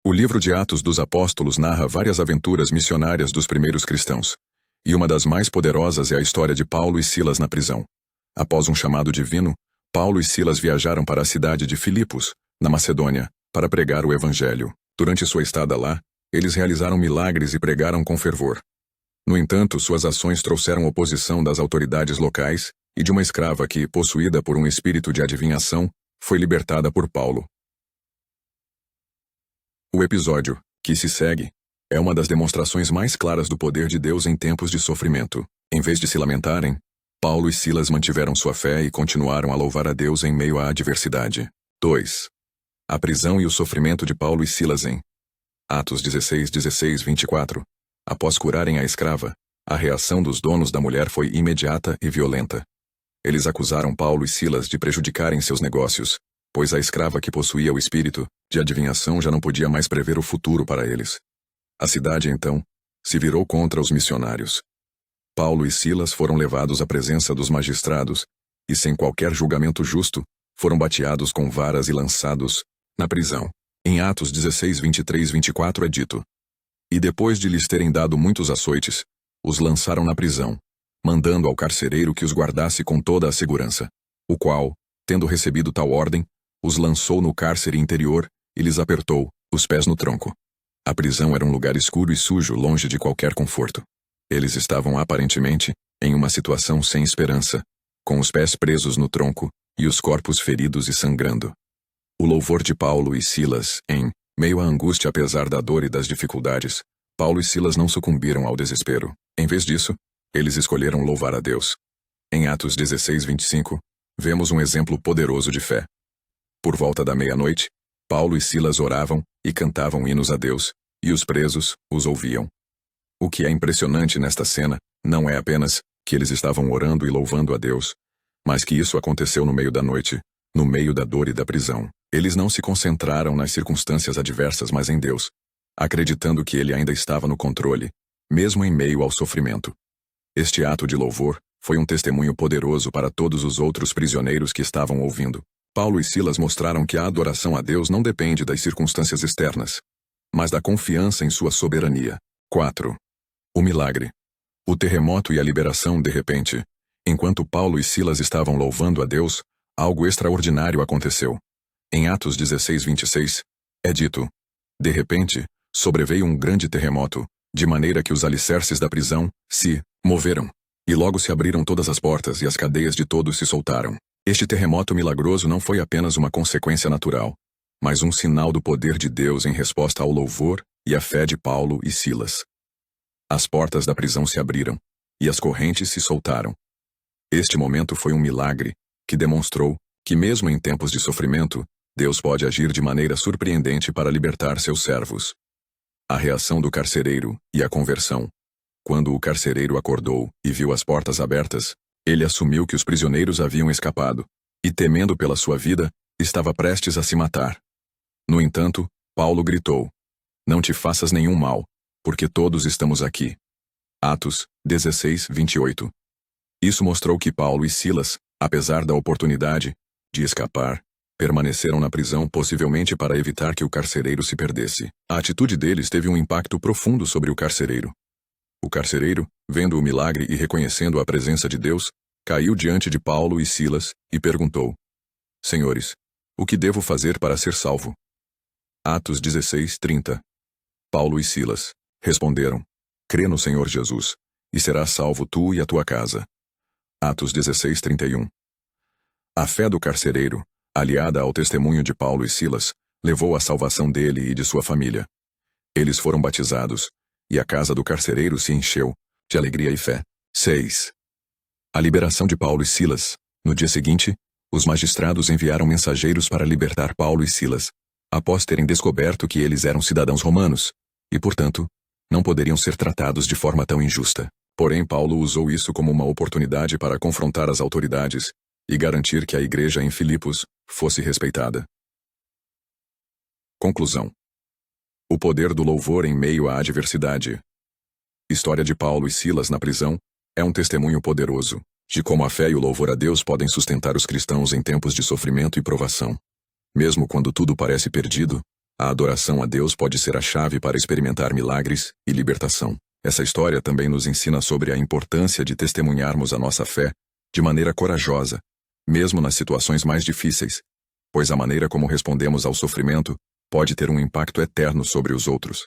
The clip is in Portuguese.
O livro de Atos dos Apóstolos narra várias aventuras missionárias dos primeiros cristãos. E uma das mais poderosas é a história de Paulo e Silas na prisão. Após um chamado divino, Paulo e Silas viajaram para a cidade de Filipos, na Macedônia, para pregar o evangelho. Durante sua estada lá, eles realizaram milagres e pregaram com fervor. No entanto, suas ações trouxeram oposição das autoridades locais e de uma escrava que, possuída por um espírito de adivinhação, foi libertada por Paulo. O episódio, que se segue, é uma das demonstrações mais claras do poder de Deus em tempos de sofrimento. Em vez de se lamentarem, Paulo e Silas mantiveram sua fé e continuaram a louvar a Deus em meio à adversidade. 2. A prisão e o sofrimento de Paulo e Silas em Atos 16:16-24. Após curarem a escrava, a reação dos donos da mulher foi imediata e violenta. Eles acusaram Paulo e Silas de prejudicarem seus negócios, pois a escrava que possuía o espírito de adivinhação já não podia mais prever o futuro para eles. A cidade, então, se virou contra os missionários. Paulo e Silas foram levados à presença dos magistrados e, sem qualquer julgamento justo, foram bateados com varas e lançados na prisão. Em Atos 16:23-24 é dito: E depois de lhes terem dado muitos açoites, os lançaram na prisão, mandando ao carcereiro que os guardasse com toda a segurança, o qual, tendo recebido tal ordem, os lançou no cárcere interior e lhes apertou os pés no tronco. A prisão era um lugar escuro e sujo, longe de qualquer conforto. Eles estavam aparentemente em uma situação sem esperança, com os pés presos no tronco e os corpos feridos e sangrando. O louvor de Paulo e Silas, em meio à angústia apesar da dor e das dificuldades, Paulo e Silas não sucumbiram ao desespero. Em vez disso, eles escolheram louvar a Deus. Em Atos 16:25, vemos um exemplo poderoso de fé. Por volta da meia-noite, Paulo e Silas oravam e cantavam hinos a Deus, e os presos os ouviam. O que é impressionante nesta cena não é apenas que eles estavam orando e louvando a Deus, mas que isso aconteceu no meio da noite, no meio da dor e da prisão. Eles não se concentraram nas circunstâncias adversas, mas em Deus, acreditando que Ele ainda estava no controle, mesmo em meio ao sofrimento. Este ato de louvor foi um testemunho poderoso para todos os outros prisioneiros que estavam ouvindo. Paulo e Silas mostraram que a adoração a Deus não depende das circunstâncias externas, mas da confiança em sua soberania. 4. O milagre. O terremoto e a liberação de repente. Enquanto Paulo e Silas estavam louvando a Deus, algo extraordinário aconteceu. Em Atos 16:26, é dito: De repente, sobreveio um grande terremoto, de maneira que os alicerces da prisão se moveram, e logo se abriram todas as portas e as cadeias de todos se soltaram. Este terremoto milagroso não foi apenas uma consequência natural, mas um sinal do poder de Deus em resposta ao louvor e à fé de Paulo e Silas. As portas da prisão se abriram, e as correntes se soltaram. Este momento foi um milagre, que demonstrou que mesmo em tempos de sofrimento, Deus pode agir de maneira surpreendente para libertar seus servos. A reação do carcereiro e a conversão. Quando o carcereiro acordou e viu as portas abertas, ele assumiu que os prisioneiros haviam escapado, e temendo pela sua vida, estava prestes a se matar. No entanto, Paulo gritou: Não te faças nenhum mal, porque todos estamos aqui. Atos 16:28. Isso mostrou que Paulo e Silas, apesar da oportunidade de escapar, permaneceram na prisão possivelmente para evitar que o carcereiro se perdesse. A atitude deles teve um impacto profundo sobre o carcereiro. O carcereiro, vendo o milagre e reconhecendo a presença de Deus, caiu diante de Paulo e Silas e perguntou: Senhores, o que devo fazer para ser salvo? Atos 16:30. Paulo e Silas responderam: Crê no Senhor Jesus, e serás salvo tu e a tua casa. Atos 16:31. A fé do carcereiro, aliada ao testemunho de Paulo e Silas, levou à salvação dele e de sua família. Eles foram batizados, e a casa do carcereiro se encheu de alegria e fé. 6. A liberação de Paulo e Silas. No dia seguinte, os magistrados enviaram mensageiros para libertar Paulo e Silas, após terem descoberto que eles eram cidadãos romanos, e, portanto, não poderiam ser tratados de forma tão injusta. Porém, Paulo usou isso como uma oportunidade para confrontar as autoridades e garantir que a igreja em Filipos fosse respeitada. Conclusão. O poder do louvor em meio à adversidade. História de Paulo e Silas na prisão é um testemunho poderoso de como a fé e o louvor a Deus podem sustentar os cristãos em tempos de sofrimento e provação. Mesmo quando tudo parece perdido, A adoração a Deus pode ser a chave para experimentar milagres e libertação. Essa história também nos ensina sobre a importância de testemunharmos a nossa fé de maneira corajosa, mesmo nas situações mais difíceis, pois a maneira como respondemos ao sofrimento pode ter um impacto eterno sobre os outros.